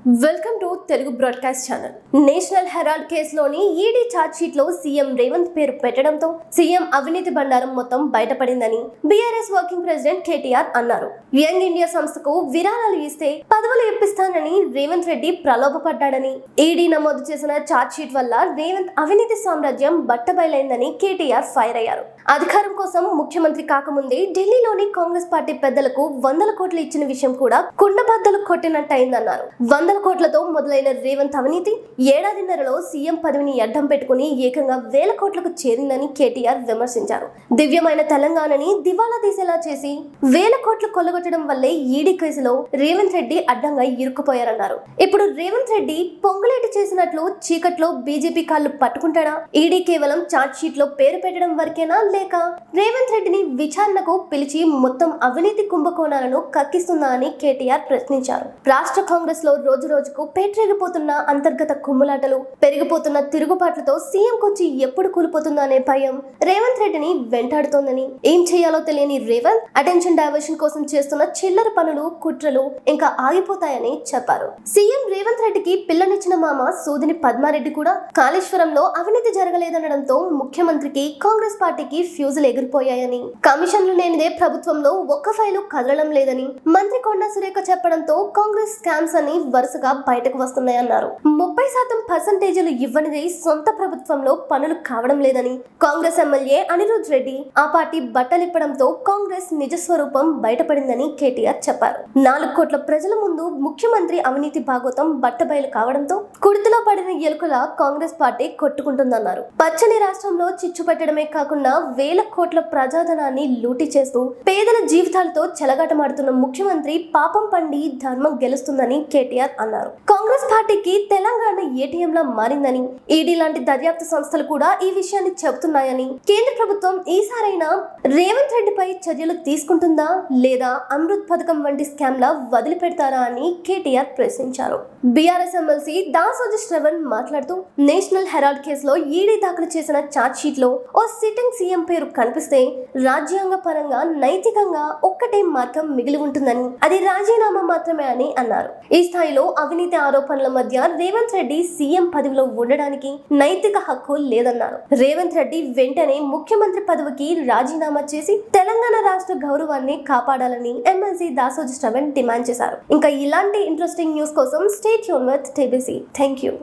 Welcome to Telugu broadcast channel. National Herald కేసులోని ED charge sheet లో CM Revanth పేరు పెట్టడంతో సీఎం అవినీతి బండారం మొత్తం బయటపడిందని బీఆర్ఎస్ వర్కింగ్ ప్రెసిడెంట్ కేటీఆర్ అన్నారు. యంగ్ ఇండియా సంస్థకు విరాళాలు ఇస్తే పదవులు ఇప్పిస్తానని రేవంత్ రెడ్డి ప్రలోభపడ్డాడని, ఈడీ నమోదు చేసిన ఛార్జ్ షీట్ వల్ల రేవంత్ అవినీతి సామ్రాజ్యం బట్టబయలైందని కేటీఆర్ ఫైర్ అయ్యారు. అధికారం కోసం ముఖ్యమంత్రి కాకముందే ఢిల్లీలోని కాంగ్రెస్ పార్టీ పెద్దలకు 100 కోట్లు ఇచ్చిన విషయం కూడా కుండబద్దలు కొట్టినట్టయిందన్నారు. 100 కోట్లతో మొదలైన రేవంత్ అవినీతి ఏడాదిన్నరలో సీఎం పదవిని అడ్డం పెట్టుకుని ఏకంగా 1000 కోట్లకు చేరిందని కేటీఆర్ విమర్శించారు. దివ్యమైన తెలంగాణని దివాలా తీసేలా చేసి 1000 కోట్లు కొల్లగొట్టడం వల్లే ఈడీ కేసులో రేవంత్ రెడ్డి అడ్డంగా ఇరుక్కుపోయారన్నారు. ఇప్పుడు రేవంత్ రెడ్డి పొంగులేటి చేసినట్లు చీకట్లో బీజేపీ కాళ్ళు పట్టుకుంటాడా? ఈడీ కేవలం ఛార్జ్ షీట్ లో పేరు పెట్టడం వరకేనా, లేక రేవంత్ రెడ్డిని విచారణకు పిలిచి మొత్తం అవినీతి కుంభకోణాలను కక్కిస్తుందా అని కేటీఆర్ ప్రశ్నించారు. రాష్ట్ర కాంగ్రెస్ లో రోజు రోజుకు పేట్రేగిపోతున్న అంతర్గత కుమ్ములాటలు, పెరిగిపోతున్న తిరుగుబాట్లతో సీఎం కొచ్చి ఎప్పుడు కూలిపోతుందా అనే భయం రేవంత్ రెడ్డిని వెంటాడుతోందని, ఏం చేయాలో తెలియని రేవంత్ అటెన్షన్ డైవర్షన్ కోసం చేస్తున్న చిల్లర పనులు, కుట్రలు ఇంకా ఆగిపోతాయని చెప్పారు. సీఎం రేవంత్ రెడ్డికి పిల్లనిచ్చిన మామ సోదిని పద్మారెడ్డి కూడా కాళేశ్వరంలో అవినీతి జరగలేదనడంతో ముఖ్యమంత్రికి, కాంగ్రెస్ పార్టీకి ఫ్యూజులు ఎగిరిపోయాయని, కమిషన్లు లేనిదే ప్రభుత్వంలో ఒక్క ఫైలు కదలడం లేదని మంత్రి కొండా సురేఖ చెప్పడంతో కాంగ్రెస్ స్కామ్స్ అని వరుసగా బయటకు వస్తున్నాయన్నారు. 30% ఇవ్వనిదే సొంత ప్రభుత్వంలో పనులు కావడం లేదని కాంగ్రెస్ ఎమ్మెల్యే అనిరుద్ రెడ్డి ఆ పార్టీ బట్టలిప్పడంతో కాంగ్రెస్ నిజస్వరూపం బయటపడిందని కేటీఆర్ చెప్పారు. 4 కోట్ల ప్రజల ముందు ముఖ్యమంత్రి అవినీతి భాగోతం బట్టబయలు కావడంతో కుడితిలో పడిన ఎలుకల కాంగ్రెస్ పార్టీ కొట్టుకుంటుందన్నారు. పచ్చని రాష్ట్రంలో చిచ్చు పెట్టడమే కాకుండా 1000 కోట్ల ప్రజాధనాన్ని లూటీ చేస్తూ పేదల జీవితాలతో చెలగాటమాడుతున్న ముఖ్యమంత్రి పాపం పండి ధర్మం గెలుస్తుందని కేటీఆర్ అన్నారు. కాంగ్రెస్ పార్టీకి తెలంగాణ ఏటీఎంలా మారిందని, ఈడీ లాంటి దర్యాప్తు సంస్థలు కూడా ఈ విషయాన్ని చెబుతున్నాయని, కేంద్ర ప్రభుత్వం ఈసారైనా రేవంత్ రెడ్డిపై చర్యలు తీసుకుంటుందా లేదా అమృత్ పథకం వంటి స్కామ్ లా వదిలిపెడతారా అని కేటీఆర్ ప్రశ్నించారు. బీఆర్ఎస్ ఎమ్మెల్సీ దాసోజి శ్రవణ్ మాట్లాడుతూ, నేషనల్ హెరాల్డ్ కేసులో ఈడీ దాఖలు చేసిన ఛార్జ్ షీట్ లో ఓ సిట్టింగ్ సీఎం పేరు కనిపిస్తే రాజ్యాంగ పరంగా, నైతికంగా ఒక్కటే మార్గం మిగిలి ఉంటుందని, అది రాజీనామా మాత్రమే అని అన్నారు. ఈ స్థాయిలో అవినీతి ఆరోపణల మధ్య రేవంత్ రెడ్డి సీఎం పదవిలో ఉండడానికి నైతిక హక్కు లేదన్నారు. రేవంత్ రెడ్డి వెంటనే ముఖ్యమంత్రి పదవికి రాజీనామా చేసి తెలంగాణ రాష్ట్ర గౌరవాన్ని కాపాడాలని ఎమ్మెల్సీ దాసోజి శ్రవణ్ డిమాండ్ చేశారు. ఇంకా ఇలాంటి ఇంట్రెస్టింగ్ న్యూస్ కోసం stay tune with TBC. Thank you.